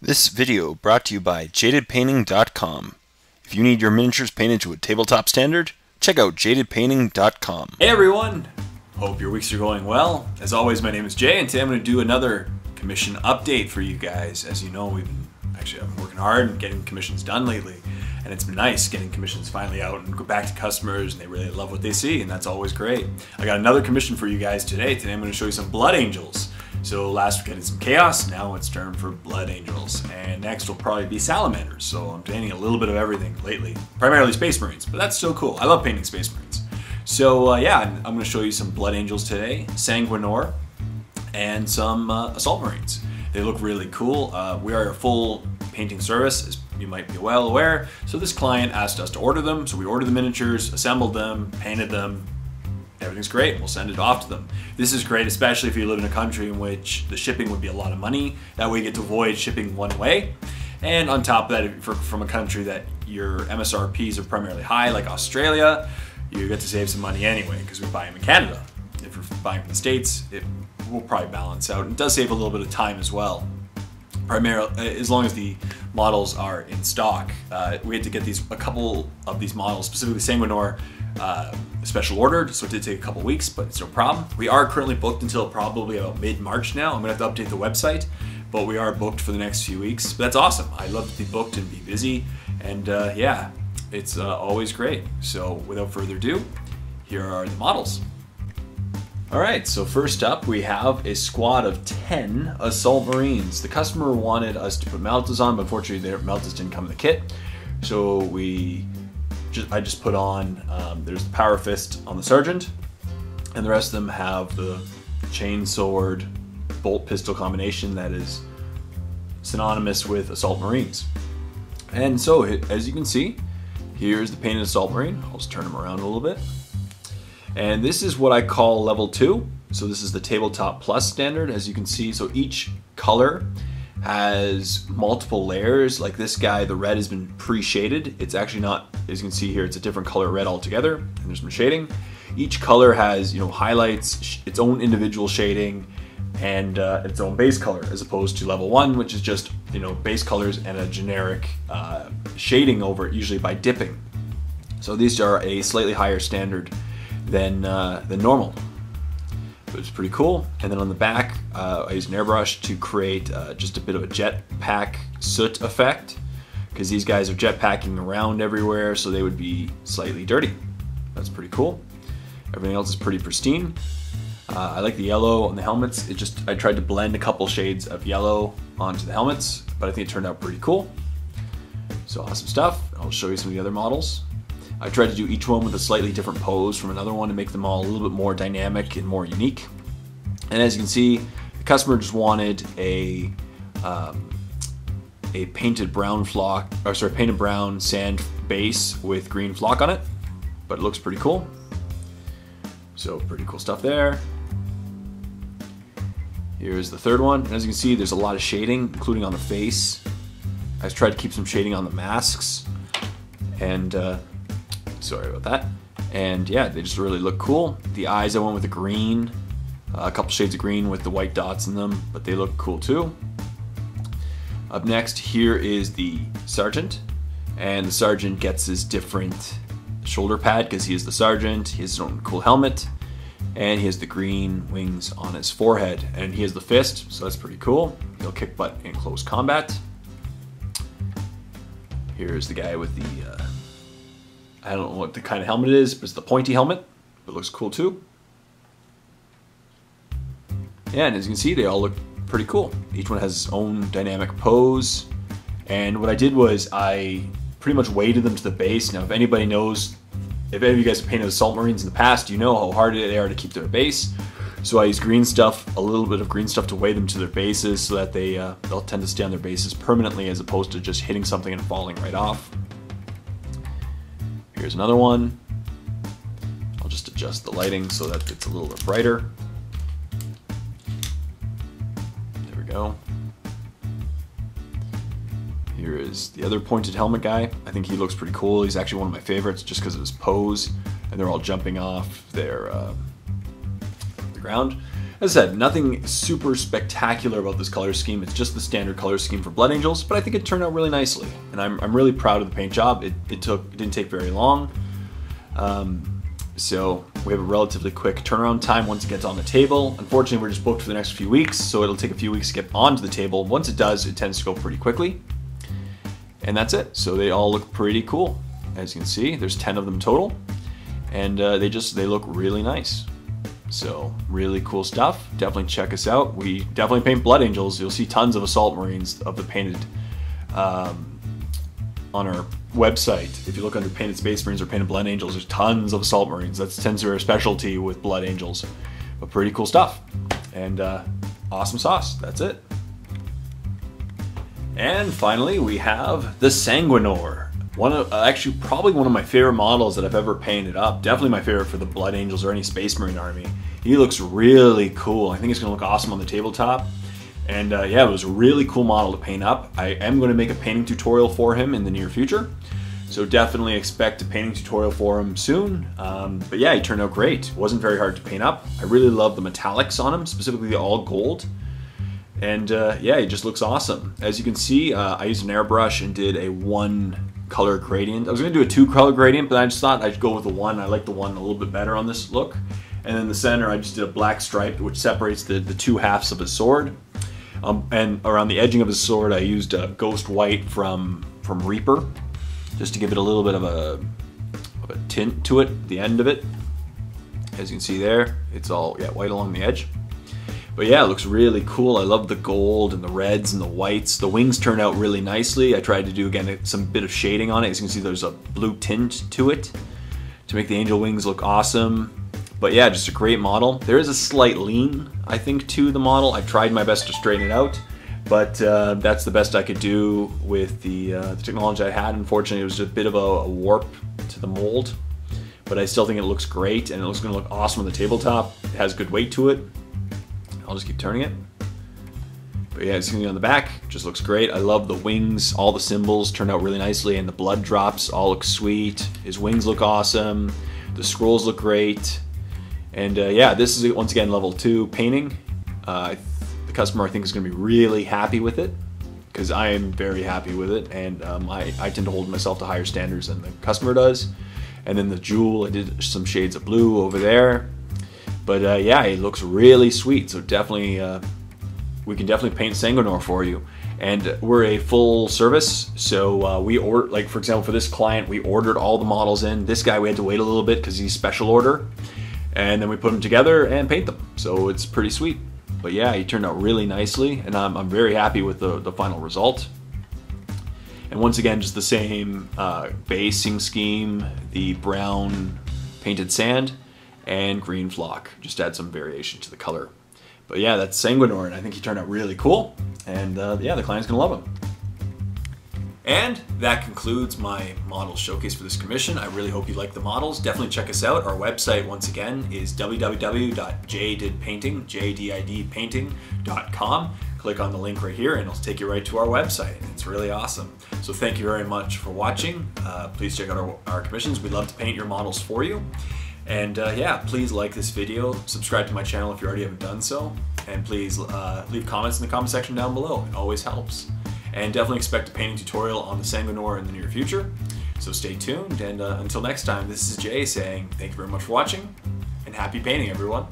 This video brought to you by Jdidpainting.com. If you need your miniatures painted to a tabletop standard, check out Jdidpainting.com. Hey everyone! Hope your weeks are going well. As always, my name is Jay, and today I'm going to do another commission update for you guys. As you know, I've been working hard and getting commissions done lately, and it's been nice getting commissions finally out and go back to customers, and they really love what they see, and that's always great. I got another commission for you guys today. Today I'm going to show you some Blood Angels. So last week I did some Chaos, now it's turn for Blood Angels, and next will probably be Salamanders. So I'm painting a little bit of everything lately, primarily Space Marines, but that's so cool. I love painting Space Marines. So yeah, I'm going to show you some Blood Angels today, Sanguinor, and some Assault Marines. They look really cool. We are a full painting service, as you might be well aware. So this client asked us to order them, so we ordered the miniatures, assembled them, painted them. Everything's great, we'll send it off to them. This is great, especially if you live in a country in which the shipping would be a lot of money. That way you get to avoid shipping one way. And on top of that, if you're from a country that your MSRPs are primarily high, like Australia, you get to save some money anyway, because we buy them in Canada. If you're buying from the States, it will probably balance out. It does save a little bit of time as well. Primarily, as long as the models are in stock. We had to get a couple of these models, specifically Sanguinor, special ordered, so it did take a couple weeks, but it's no problem. We are currently booked until probably about mid-March now. I'm gonna have to update the website, but we are booked for the next few weeks. But that's awesome. I love to be booked and be busy, and yeah, it's always great. So without further ado, here are the models. Alright, so first up we have a squad of 10 Assault Marines. The customer wanted us to put Meltas on, but unfortunately their Meltas didn't come in the kit. So I just put on, there's the Power Fist on the Sergeant, and the rest of them have the chain sword bolt pistol combination that is synonymous with Assault Marines. And so, as you can see, here's the painted Assault Marine. I'll just turn him around a little bit. And this is what I call level 2. So this is the Tabletop Plus standard, as you can see. So each color has multiple layers. Like this guy, the red has been pre-shaded. It's actually not, as you can see here, it's a different color red altogether, and there's some shading. Each color has, highlights, its own individual shading, and its own base color, as opposed to level 1, which is just, base colors and a generic shading over it, usually by dipping. So these are a slightly higher standard than normal. But it's pretty cool. And then on the back, I used an airbrush to create just a bit of a jetpack soot effect, because these guys are jetpacking around everywhere, so they would be slightly dirty. That's pretty cool. Everything else is pretty pristine. I like the yellow on the helmets. I tried to blend a couple shades of yellow onto the helmets, but I think it turned out pretty cool. So awesome stuff. I'll show you some of the other models. I tried to do each one with a slightly different pose from another one to make them all a little bit more dynamic and more unique. And as you can see, the customer just wanted a painted brown painted brown sand base with green flock on it, but it looks pretty cool. So pretty cool stuff there. Here's the third one. And as you can see, there's a lot of shading, including on the face. I tried to keep some shading on the masks, and sorry about that. And yeah, they just really look cool. The eyes, I went with the green, a couple shades of green with the white dots in them, but they look cool too. Up next, here is the Sergeant, and the Sergeant gets his different shoulder pad because he is the Sergeant. He has his own cool helmet, and he has the green wings on his forehead, and he has the fist, so that's pretty cool. He'll kick butt in close combat. Here's the guy with the I don't know what the kind of helmet it is, but it's the pointy helmet. It looks cool too. Yeah, and as you can see, they all look pretty cool. Each one has its own dynamic pose. And what I did was I pretty much weighted them to the base. Now, if anybody knows, if any of you guys have painted Assault Marines in the past, you know how hard they are to keep their base. So I used green stuff, a little bit of green stuff to weigh them to their bases so that they'll tend to stay on their bases permanently as opposed to just hitting something and falling right off. Here's another one. I'll just adjust the lighting so that it's a little bit brighter. There we go. Here is the other pointed helmet guy. I think he looks pretty cool. He's actually one of my favorites just because of his pose, and they're all jumping off the ground. As I said, nothing super spectacular about this color scheme. It's just the standard color scheme for Blood Angels, but I think it turned out really nicely. And I'm really proud of the paint job. It didn't take very long. So we have a relatively quick turnaround time once it gets on the table. Unfortunately, we're just booked for the next few weeks, so it'll take a few weeks to get onto the table. Once it does, it tends to go pretty quickly. And that's it. So they all look pretty cool. As you can see, there's 10 of them total. And they look really nice. So really cool stuff. Definitely check us out. We definitely paint Blood Angels. You'll see tons of Assault Marines of the painted on our website. If you look under Painted Space Marines or Painted Blood Angels, there's tons of Assault Marines. That tends to be our specialty with Blood Angels. But pretty cool stuff. And awesome sauce. That's it. And finally, we have the Sanguinor. Actually, probably one of my favorite models that I've ever painted up. Definitely my favorite for the Blood Angels or any Space Marine army. He looks really cool. I think it's going to look awesome on the tabletop. And yeah, it was a really cool model to paint up. I am going to make a painting tutorial for him in the near future. So definitely expect a painting tutorial for him soon. But yeah, he turned out great. It wasn't very hard to paint up. I really love the metallics on him, specifically the all gold. And yeah, he just looks awesome. As you can see, I used an airbrush and did a 1 color gradient. I was going to do a 2 color gradient, but I just thought I'd go with the 1. I like the 1 a little bit better on this look. And in the center, I just did a black stripe, which separates the 2 halves of his sword. And around the edging of his sword, I used Ghost White from Reaper, just to give it a little bit of a tint to it, the end of it. As you can see there, it's all white along the edge. But yeah, it looks really cool. I love the gold and the reds and the whites. The wings turned out really nicely. I tried to do, again, some bit of shading on it. As you can see, there's a blue tint to it to make the angel wings look awesome. But yeah, just a great model. There is a slight lean, I think, to the model. I tried my best to straighten it out, but that's the best I could do with the technology I had. Unfortunately, it was just a bit of a warp to the mold, but I still think it looks great, and it looks going to look awesome on the tabletop. It has good weight to it. I'll just keep turning it. But yeah, as you can see on the back, just looks great. I love the wings. All the symbols turned out really nicely, and the blood drops all look sweet. His wings look awesome. The scrolls look great. And yeah, this is once again level 2 painting. The customer, I think, is going to be really happy with it, because I am very happy with it, and I tend to hold myself to higher standards than the customer does. And then the jewel, I did some shades of blue over there. But yeah, it looks really sweet. So definitely, we can definitely paint Sanguinor for you. And we're a full service, so we order, like for example, for this client, we ordered all the models in. This guy, we had to wait a little bit because he's special order. And then we put them together and paint them. So it's pretty sweet. But yeah, he turned out really nicely, and I'm very happy with the final result. And once again, just the same basing scheme, the brown painted sand and green flock. Just add some variation to the color. But yeah, that's Sanguinor, and I think he turned out really cool. And yeah, the client's gonna love him. And that concludes my model showcase for this commission. I really hope you like the models. Definitely check us out. Our website, once again, is www.jdidpainting.com. Click on the link right here and it'll take you right to our website. It's really awesome. So thank you very much for watching. Please check out our commissions. We'd love to paint your models for you. And yeah, please like this video, subscribe to my channel if you already haven't done so, and please leave comments in the comment section down below. It always helps. And definitely expect a painting tutorial on the Sanguinor in the near future. So stay tuned, and until next time, this is Jay saying thank you very much for watching, and happy painting, everyone.